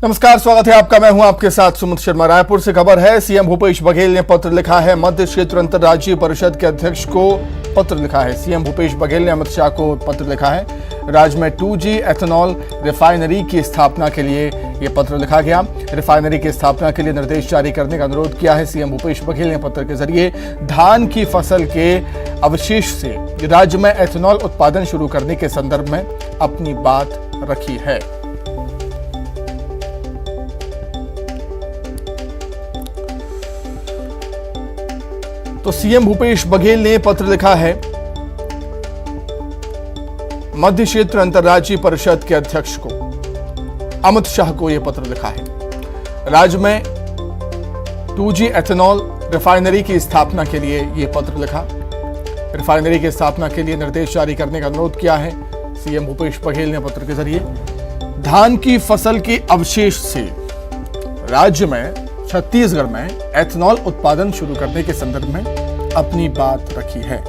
नमस्कार, स्वागत है आपका। मैं हूं आपके साथ सुमित शर्मा। रायपुर से खबर है, सीएम भूपेश बघेल ने पत्र लिखा है मध्य क्षेत्र अंतर्राज्यीय परिषद के अध्यक्ष को। पत्र लिखा है सीएम भूपेश बघेल ने अमित शाह को पत्र लिखा है। राज्य में 2G एथेनॉल रिफाइनरी की स्थापना के लिए यह पत्र लिखा गया। रिफाइनरी की स्थापना के लिए निर्देश जारी करने का अनुरोध किया है सीएम भूपेश बघेल ने पत्र के जरिए। धान की फसल के अवशेष से राज्य में एथेनॉल उत्पादन शुरू करने के संदर्भ में अपनी बात रखी है। तो सीएम भूपेश बघेल ने पत्र लिखा है मध्य क्षेत्र अंतर्राज्यीय परिषद के अध्यक्ष को, अमित शाह को यह पत्र लिखा है। राज्य में 2G एथेनॉल रिफाइनरी की स्थापना के लिए यह पत्र लिखा। रिफाइनरी की स्थापना के लिए निर्देश जारी करने का अनुरोध किया है सीएम भूपेश बघेल ने पत्र के जरिए। धान की फसल के अवशेष से राज्य में छत्तीसगढ़ में एथेनॉल उत्पादन शुरू करने के संदर्भ में अपनी बात रखी है।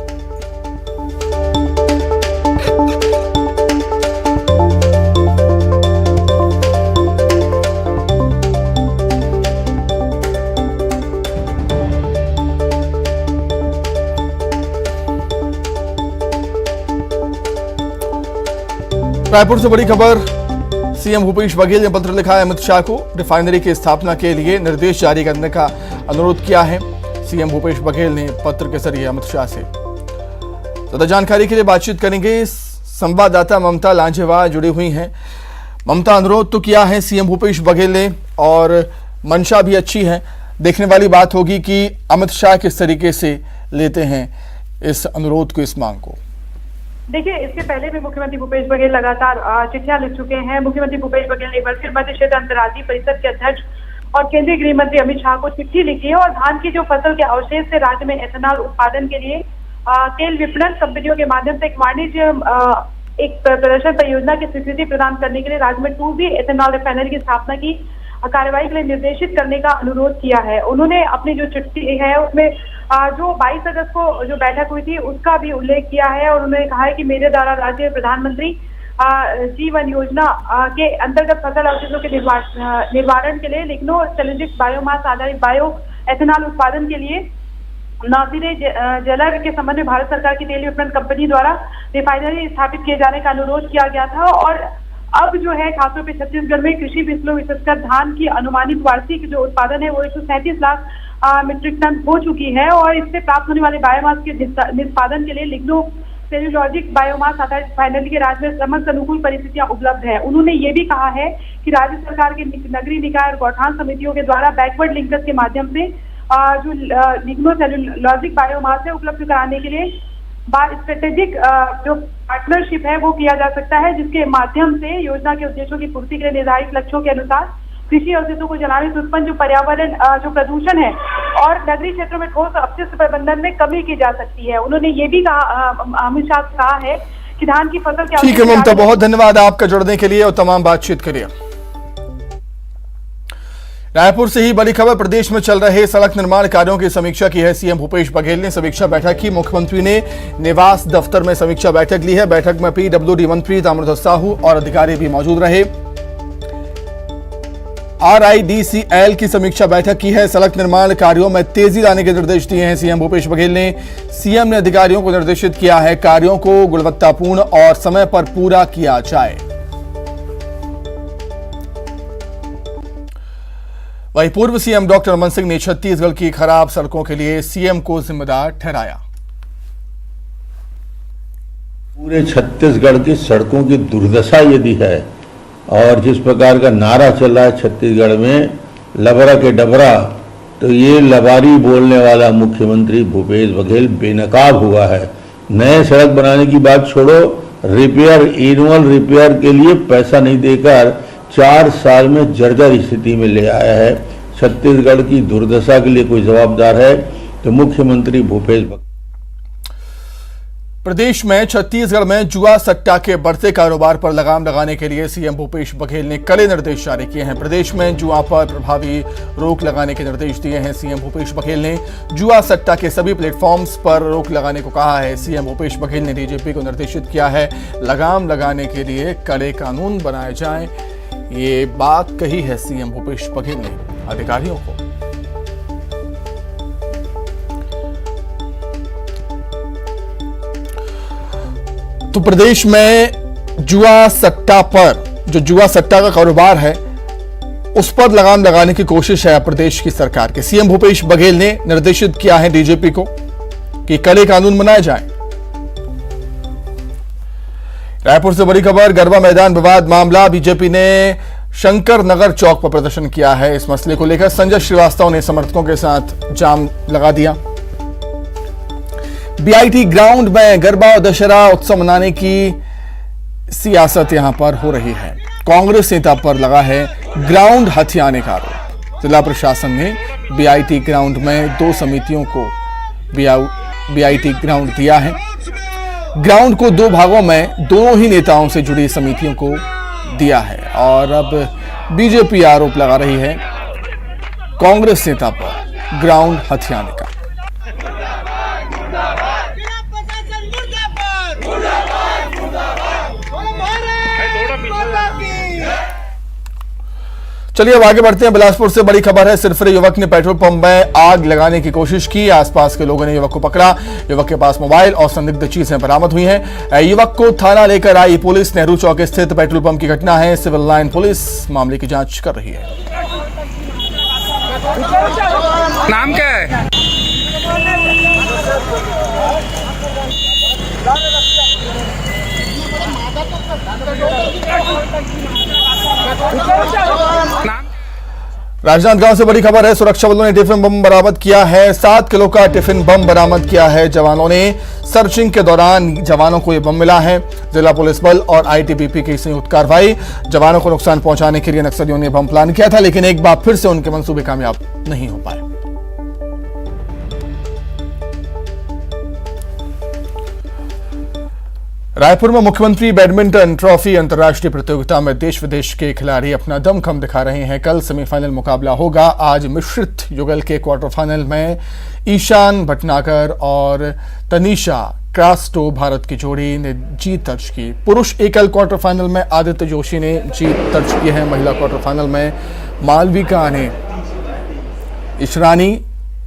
रायपुर से बड़ी खबर, सीएम भूपेश बघेल ने पत्र लिखा है अमित शाह को। रिफाइनरी की स्थापना के लिए निर्देश जारी करने का अनुरोध किया है सीएम भूपेश बघेल ने पत्र के जरिए अमित शाह से। ज्यादा जानकारी के लिए बातचीत करेंगे, संवाददाता ममता लांजेवाल जुड़ी हुई हैं। ममता, अनुरोध तो किया है सीएम भूपेश बघेल ने और मंशा भी अच्छी है। देखने वाली बात होगी कि अमित शाह किस तरीके से लेते हैं इस अनुरोध को, इस मांग को। देखिए, इसके पहले भी मुख्यमंत्री भूपेश बघेल लगातार चिट्ठियां लिख चुके हैं। मुख्यमंत्री भूपेश बघेल ने एक बार फिर मध्य क्षेत्र अंतर्राज्यीय परिषद के अध्यक्ष और केंद्रीय गृह मंत्री अमित शाह को चिट्ठी लिखी है और धान की जो फसल के अवशेष से राज्य में एथेनॉल उत्पादन के लिए तेल विपणन कंपनियों के माध्यम से एक वाणिज्य एक प्रदर्शन परियोजना की स्वीकृति प्रदान करने के लिए राज्य में 2G एथेनॉल रिफाइनरी की स्थापना की कार्यवाही के लिए निर्देशित करने का अनुरोध किया है। उन्होंने अपनी जो चिट्ठी है उसमें जो 22 अगस्त को जो बैठक हुई थी उसका भी उल्लेख किया है और उन्होंने कहा है कि मेरे द्वारा राज्य प्रधानमंत्री जीवन योजना के अंतर्गत फसल अवशेषों के निवारण के लिए लिग्नो सेल्यूलोसिक बायोमास आधारित बायो एथेनॉल उत्पादन के लिए नासिरे जलर के संबंध में भारत सरकार की तेल विपणन कंपनी द्वारा रिफाइनरी स्थापित किए जाने का अनुरोध किया गया था। और अब जो है खासतौर पर छत्तीसगढ़ में कृषि विस्लो विशेषकर धान की अनुमानित वार्षिक जो उत्पादन है वो 137 लाख मीट्रिक टन हो चुकी है और इससे प्राप्त होने वाले बायोमास के निष्पादन के लिए लिग्नो सेल्यूलोजिक बायोमास आधारित रिफाइनरी के राज्य में समस्त अनुकूल परिस्थितियां उपलब्ध है। उन्होंने ये भी कहा है कि राज्य सरकार के नगरीय निकाय और गौठान समितियों के द्वारा बैकवर्ड लिंकेज के माध्यम से जो लिग्नो सेल्यूलोजिक बायोमास है उपलब्ध कराने के लिए स्ट्रेटेजिक जो पार्टनरशिप है वो किया जा सकता है, जिसके माध्यम से योजना के उद्देश्यों की पूर्ति के लिए निर्धारित लक्ष्यों के अनुसार कृषि अवशेषों को जलाने से उत्पन्न जो पर्यावरण जो प्रदूषण है और नगरीय क्षेत्रों में ठोस अपशिष्ट प्रबंधन में कमी की जा सकती है। उन्होंने ये भी कहा, अमित शाह ने कहा है कि धान की फसल के। ठीक है ममता, बहुत धन्यवाद आपका जुड़ने के लिए और तमाम बातचीत के लिए। रायपुर से ही बड़ी खबर, प्रदेश में चल रहे सड़क निर्माण कार्यों की समीक्षा की है सीएम भूपेश बघेल ने। समीक्षा बैठक की, मुख्यमंत्री ने निवास दफ्तर में समीक्षा बैठक ली है। बैठक में PWD मंत्री ताम्रध्वज साहू और अधिकारी भी मौजूद रहे। RIDCL की समीक्षा बैठक की है। सड़क निर्माण कार्यों में तेजी लाने के निर्देश दिए हैं सीएम भूपेश बघेल ने। सीएम ने अधिकारियों को निर्देशित किया है कार्यों को गुणवत्तापूर्ण और समय पर पूरा किया जाए। वहीं पूर्व सीएम डॉक्टर रमन सिंह ने छत्तीसगढ़ की खराब सड़कों के लिए सीएम को जिम्मेदार ठहराया। पूरे छत्तीसगढ़ की सड़कों की दुर्दशा यदि है और जिस प्रकार का नारा चल रहा है छत्तीसगढ़ में लबरा के डबरा, तो ये लबारी बोलने वाला मुख्यमंत्री भूपेश बघेल बेनकाब हुआ है। नए सड़क बनाने की बात छोड़ो, रिपेयर, एनुअल रिपेयर के लिए पैसा नहीं देकर 4 साल में जर्जर स्थिति में ले आया है। छत्तीसगढ़ की दुर्दशा के लिए कोई जवाबदार है तो मुख्यमंत्री भूपेश बघेल। प्रदेश में छत्तीसगढ़ में जुआ सट्टा के बढ़ते कारोबार पर लगाम लगाने के लिए सीएम भूपेश बघेल ने कड़े निर्देश जारी किए हैं। प्रदेश में जुआ पर प्रभावी रोक लगाने के निर्देश दिए हैं सीएम भूपेश बघेल ने। जुआ सट्टा के सभी प्लेटफॉर्म्स पर रोक लगाने को कहा है। सीएम भूपेश बघेल ने डीजीपी को निर्देशित किया है लगाम लगाने के लिए कड़े कानून बनाए जाएं। ये बात कही है सीएम भूपेश बघेल ने अधिकारियों को। तो प्रदेश में जुआ सट्टा पर, जो जुआ सट्टा का कारोबार है, उस पर लगाम लगाने की कोशिश है प्रदेश की सरकार की। सीएम भूपेश बघेल ने निर्देशित किया है डीजीपी को कि कड़े कानून बनाए जाएं। रायपुर से बड़ी खबर, गरबा मैदान विवाद मामला। बीजेपी ने शंकर नगर चौक पर प्रदर्शन किया है। इस मसले को लेकर संजय श्रीवास्तव ने समर्थकों के साथ जाम लगा दिया। बीआईटी ग्राउंड में गरबा और दशहरा उत्सव मनाने की सियासत यहां पर हो रही है। कांग्रेस नेता पर लगा है ग्राउंड हथियाने का आरोप। जिला प्रशासन ने बीआईटी ग्राउंड में 2 समितियों को बीआईटी ग्राउंड दिया है। ग्राउंड को 2 भागों में दोनों ही नेताओं से जुड़ी समितियों को दिया है और अब बीजेपी आरोप लगा रही है कांग्रेस नेता पर ग्राउंड हथियाने का। चलिए अब आगे बढ़ते हैं। बिलासपुर से बड़ी खबर है। सिरफिरे युवक ने पेट्रोल पंप में आग लगाने की कोशिश की। आसपास के लोगों ने युवक को पकड़ा। युवक के पास मोबाइल और संदिग्ध चीजें बरामद हुई हैं। युवक को थाना लेकर आई पुलिस। नेहरू चौक स्थित पेट्रोल पंप की घटना है। सिविल लाइन पुलिस मामले की जांच कर रही है। नाम क्या है? राजनांदगांव से बड़ी खबर है। सुरक्षा बलों ने टिफिन बम बरामद किया है। 7 किलो का टिफिन बम बरामद किया है। जवानों ने सर्चिंग के दौरान जवानों को यह बम मिला है। जिला पुलिस बल और आईटीबीपी की संयुक्त कार्रवाई। जवानों को नुकसान पहुंचाने के लिए नक्सलियों ने बम प्लान किया था, लेकिन एक बार फिर से उनके मंसूबे कामयाब नहीं हो पाए। रायपुर में मुख्यमंत्री बैडमिंटन ट्रॉफी अंतर्राष्ट्रीय प्रतियोगिता में देश विदेश के खिलाड़ी अपना दमखम दिखा रहे हैं। कल सेमीफाइनल मुकाबला होगा। आज मिश्रित युगल के क्वार्टर फाइनल में ईशान भटनागर और तनीषा क्रास्टो भारत की जोड़ी ने जीत दर्ज की। पुरुष एकल क्वार्टर फाइनल में आदित्य जोशी ने जीत दर्ज की है। महिला क्वार्टर फाइनल में मालविका ने इशरानी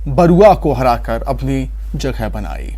बरुआ को हराकर अपनी जगह बनाई।